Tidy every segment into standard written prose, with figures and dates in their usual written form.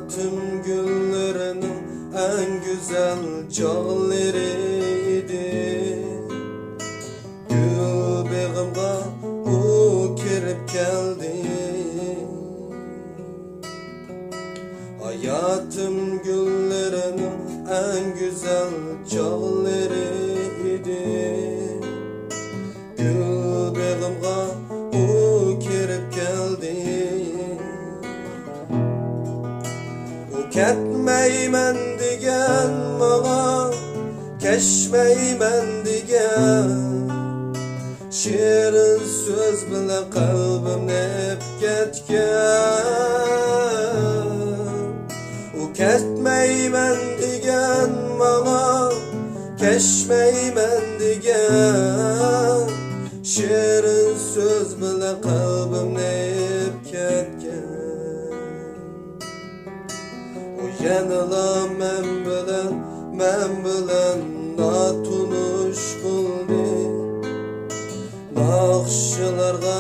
Hayatım günlerinin en güzel çağlarıydı. Gül begimga o kirip geldi. Hayatım günlerinin en güzel çağlarıydı. Gül begimga o kirip geldi. Ketmeymen digen bana, keşmeymen digen. Şirin söz bile kalbimne hep ketken. O ketmeymen digen bana, keşmeymen digen. Şirin söz bile kalbimne hep ketken. Yanıla men bilen natunuş buldu. Nakşılarga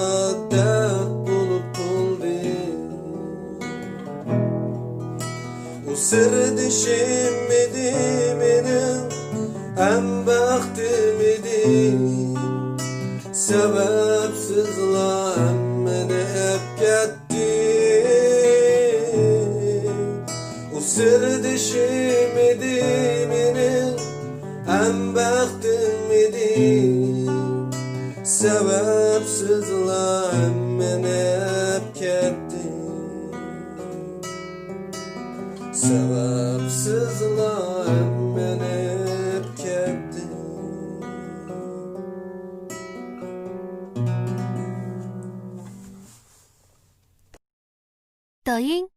dert bulup buldu. O sır dişim idi benim, en baktım idi. Sebepsizla emmeni hep gitti. O sır dişim idi benim, en baktım idi. Sebepsizla emmeni hep gitti. Sebepsizla emmeni hep gitti.抖音